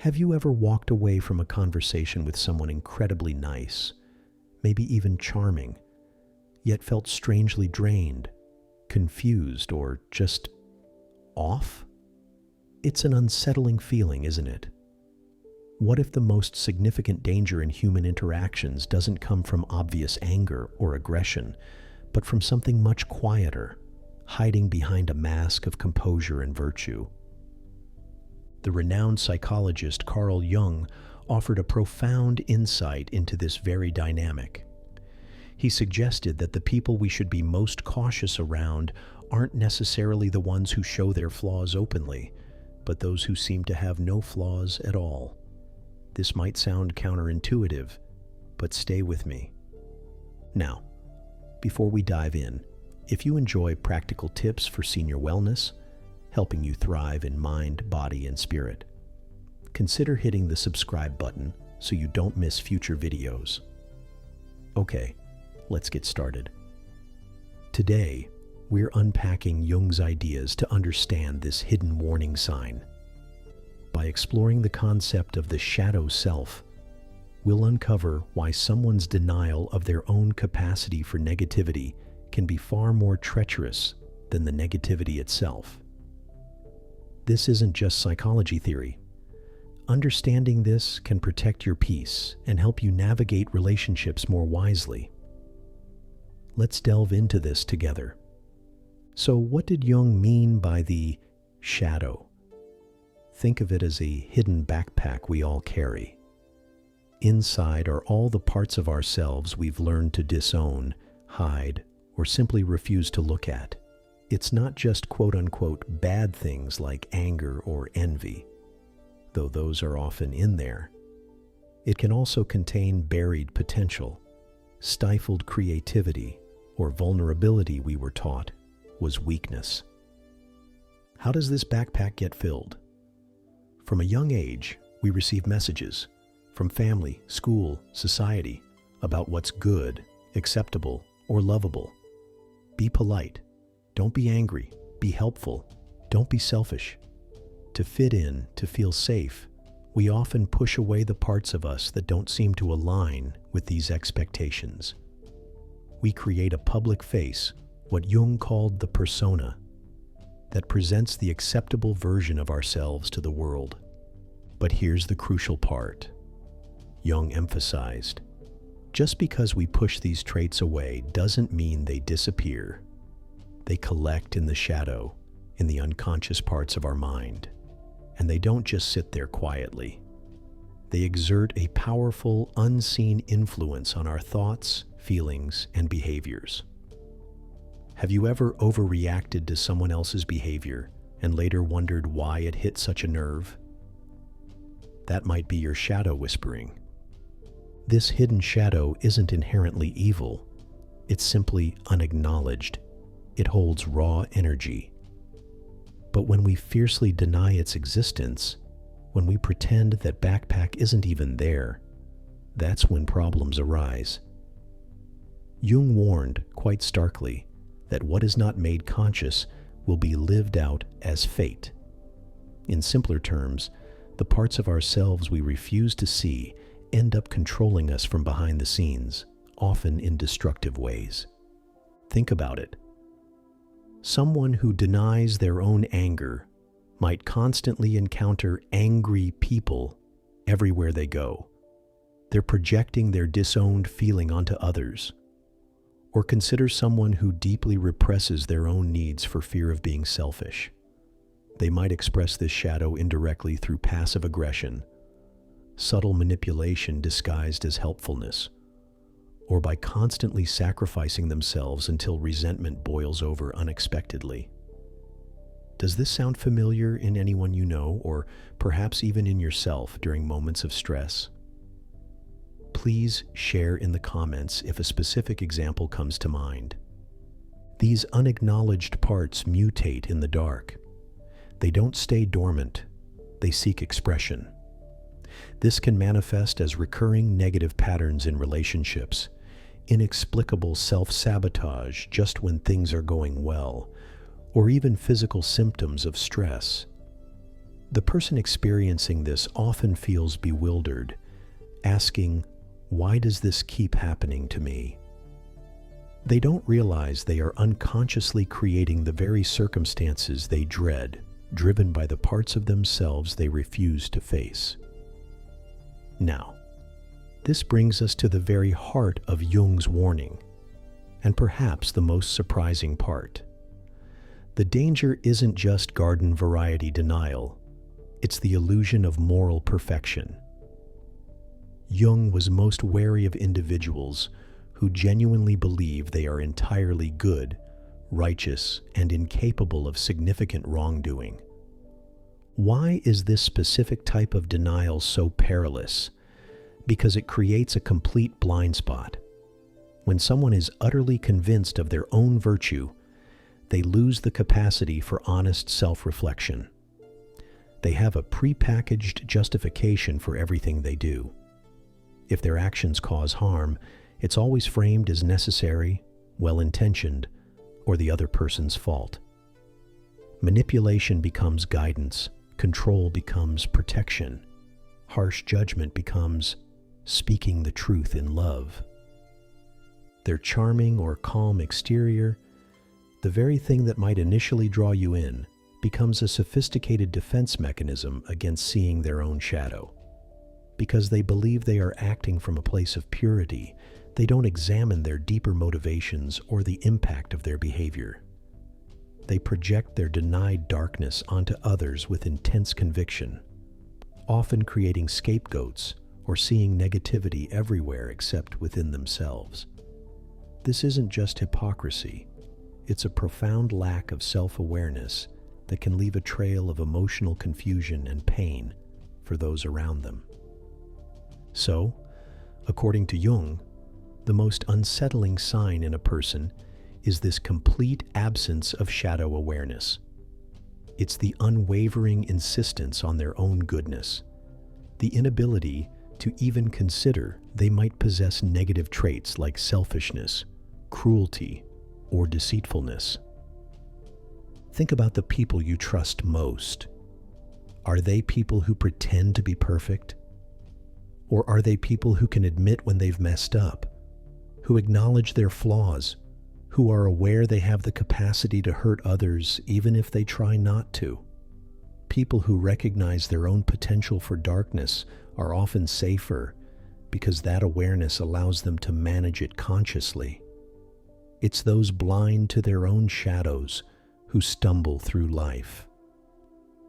Have you ever walked away from a conversation with someone incredibly nice, maybe even charming, yet felt strangely drained, confused, or just off? It's an unsettling feeling, isn't it? What if the most significant danger in human interactions doesn't come from obvious anger or aggression, but from something much quieter, hiding behind a mask of composure and virtue? The renowned psychologist Carl Jung offered a profound insight into this very dynamic. He suggested that the people we should be most cautious around aren't necessarily the ones who show their flaws openly, but those who seem to have no flaws at all. This might sound counterintuitive, but stay with me. Now, before we dive in, if you enjoy practical tips for senior wellness, helping you thrive in mind, body, and spirit, consider hitting the subscribe button so you don't miss future videos. Okay, let's get started. Today, we're unpacking Jung's ideas to understand this hidden warning sign. By exploring the concept of the shadow self, we'll uncover why someone's denial of their own capacity for negativity can be far more treacherous than the negativity itself. This isn't just psychology theory. Understanding this can protect your peace and help you navigate relationships more wisely. Let's delve into this together. So, what did Jung mean by the shadow? Think of it as a hidden backpack we all carry. Inside are all the parts of ourselves we've learned to disown, hide, or simply refuse to look at. It's not just quote-unquote bad things like anger or envy, though those are often in there. It can also contain buried potential, stifled creativity, or vulnerability we were taught was weakness. How does this backpack get filled? From a young age, we receive messages from family, school, society about what's good, acceptable, or lovable. Be polite. Don't be angry. Be helpful. Don't be selfish. To fit in, to feel safe, we often push away the parts of us that don't seem to align with these expectations. We create a public face, what Jung called the persona, that presents the acceptable version of ourselves to the world. But here's the crucial part. Jung emphasized, just because we push these traits away doesn't mean they disappear. They collect in the shadow, in the unconscious parts of our mind. And they don't just sit there quietly. They exert a powerful, unseen influence on our thoughts, feelings, and behaviors. Have you ever overreacted to someone else's behavior and later wondered why it hit such a nerve? That might be your shadow whispering. This hidden shadow isn't inherently evil. It's simply unacknowledged. It holds raw energy. But when we fiercely deny its existence, when we pretend that backpack isn't even there, that's when problems arise. Jung warned, quite starkly, that what is not made conscious will be lived out as fate. In simpler terms, the parts of ourselves we refuse to see end up controlling us from behind the scenes, often in destructive ways. Think about it. Someone who denies their own anger might constantly encounter angry people everywhere they go. They're projecting their disowned feeling onto others. Or consider someone who deeply represses their own needs for fear of being selfish. They might express this shadow indirectly through passive aggression, subtle manipulation disguised as helpfulness, or by constantly sacrificing themselves until resentment boils over unexpectedly. Does this sound familiar in anyone you know, or perhaps even in yourself during moments of stress? Please share in the comments if a specific example comes to mind. These unacknowledged parts mutate in the dark. They don't stay dormant, they seek expression. This can manifest as recurring negative patterns in relationships, inexplicable self-sabotage just when things are going well, or even physical symptoms of stress. The person experiencing this often feels bewildered, asking, "Why does this keep happening to me?" They don't realize they are unconsciously creating the very circumstances they dread, driven by the parts of themselves they refuse to face. Now, this brings us to the very heart of Jung's warning, and perhaps the most surprising part. The danger isn't just garden variety denial, it's the illusion of moral perfection. Jung was most wary of individuals who genuinely believe they are entirely good, righteous, and incapable of significant wrongdoing. Why is this specific type of denial so perilous? Because it creates a complete blind spot. When someone is utterly convinced of their own virtue, they lose the capacity for honest self-reflection. They have a prepackaged justification for everything they do. If their actions cause harm, it's always framed as necessary, well-intentioned, or the other person's fault. Manipulation becomes guidance, control becomes protection, harsh judgment becomes speaking the truth in love. Their charming or calm exterior, the very thing that might initially draw you in, becomes a sophisticated defense mechanism against seeing their own shadow. Because they believe they are acting from a place of purity, they don't examine their deeper motivations or the impact of their behavior. They project their denied darkness onto others with intense conviction, often creating scapegoats or seeing negativity everywhere except within themselves. This isn't just hypocrisy, it's a profound lack of self-awareness that can leave a trail of emotional confusion and pain for those around them. So, according to Jung, the most unsettling sign in a person is this complete absence of shadow awareness. It's the unwavering insistence on their own goodness, the inability to even consider they might possess negative traits like selfishness, cruelty, or deceitfulness. Think about the people you trust most. Are they people who pretend to be perfect? Or are they people who can admit when they've messed up, who acknowledge their flaws, who are aware they have the capacity to hurt others even if they try not to? People who recognize their own potential for darkness are often safer because that awareness allows them to manage it consciously. It's those blind to their own shadows who stumble through life,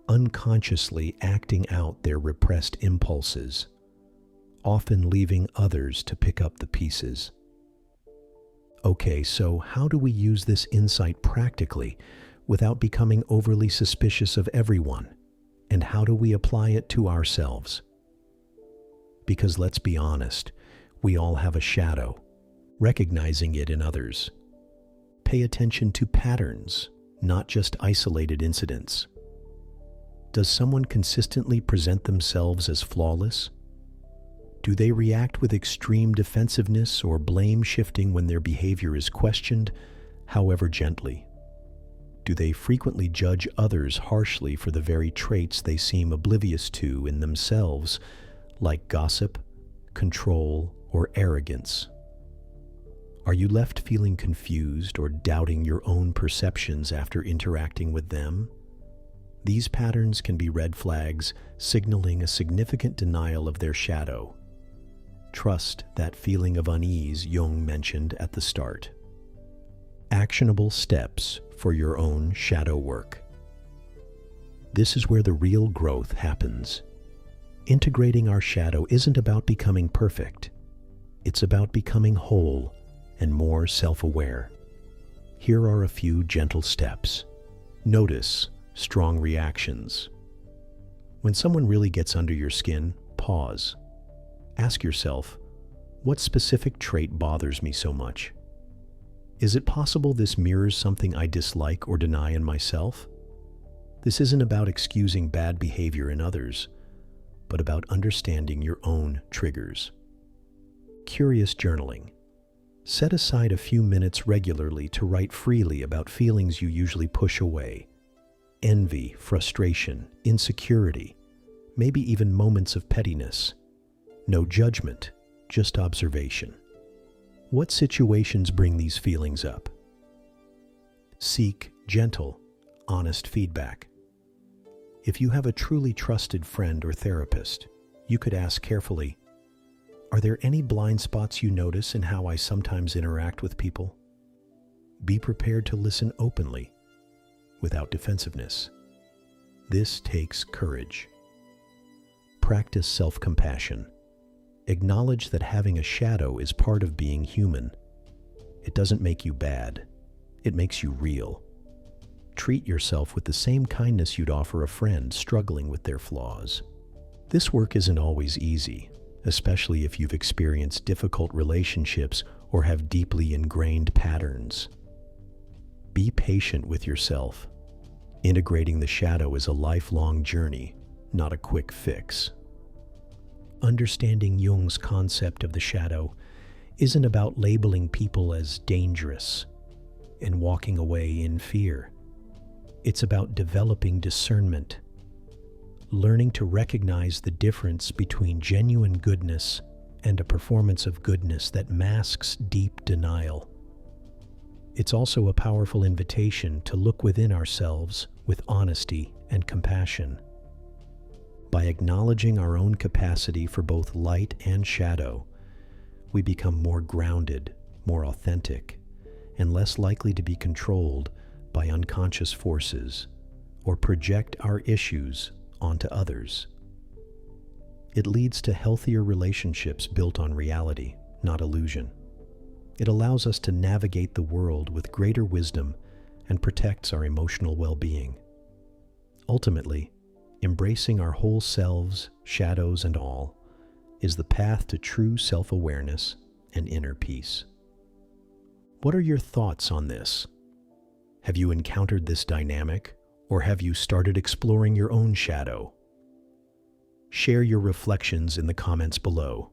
unconsciously acting out their repressed impulses, often leaving others to pick up the pieces. Okay, so how do we use this insight practically without becoming overly suspicious of everyone? And how do we apply it to ourselves? Because let's be honest, we all have a shadow, recognizing it in others. Pay attention to patterns, not just isolated incidents. Does someone consistently present themselves as flawless? Do they react with extreme defensiveness or blame shifting when their behavior is questioned, however gently? Do they frequently judge others harshly for the very traits they seem oblivious to in themselves, like gossip, control, or arrogance? Are you left feeling confused or doubting your own perceptions after interacting with them? These patterns can be red flags signaling a significant denial of their shadow. Trust that feeling of unease Jung mentioned at the start. Actionable steps for your own shadow work. This is where the real growth happens. Integrating our shadow isn't about becoming perfect. It's about becoming whole and more self-aware. Here are a few gentle steps. Notice strong reactions. When someone really gets under your skin, pause. Ask yourself, what specific trait bothers me so much? Is it possible this mirrors something I dislike or deny in myself? This isn't about excusing bad behavior in others, but about understanding your own triggers. Curious journaling. Set aside a few minutes regularly to write freely about feelings you usually push away. envy, frustration, insecurity, maybe even moments of pettiness. No judgment, just observation. What situations bring these feelings up? Seek gentle, honest feedback. If you have a truly trusted friend or therapist, you could ask carefully, "Are there any blind spots you notice in how I sometimes interact with people?" Be prepared to listen openly, without defensiveness. This takes courage. Practice self-compassion. Acknowledge that having a shadow is part of being human. It doesn't make you bad. It makes you real. Treat yourself with the same kindness you'd offer a friend struggling with their flaws. This work isn't always easy, especially if you've experienced difficult relationships or have deeply ingrained patterns. Be patient with yourself. Integrating the shadow is a lifelong journey, not a quick fix. Understanding Jung's concept of the shadow isn't about labeling people as dangerous and walking away in fear. It's about developing discernment, learning to recognize the difference between genuine goodness and a performance of goodness that masks deep denial. It's also a powerful invitation to look within ourselves with honesty and compassion. By acknowledging our own capacity for both light and shadow, we become more grounded, more authentic, and less likely to be controlled by unconscious forces or project our issues onto others. It leads to healthier relationships built on reality, not illusion. It allows us to navigate the world with greater wisdom and protects our emotional well-being. Ultimately, embracing our whole selves, shadows and all, is the path to true self-awareness and inner peace. What are your thoughts on this? Have you encountered this dynamic, or have you started exploring your own shadow? Share your reflections in the comments below.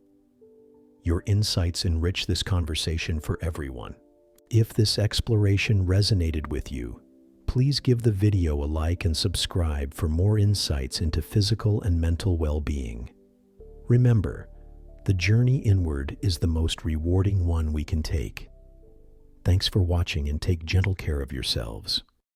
Your insights enrich this conversation for everyone. If this exploration resonated with you, please give the video a like and subscribe for more insights into physical and mental well-being. Remember, the journey inward is the most rewarding one we can take. Thanks for watching and take gentle care of yourselves.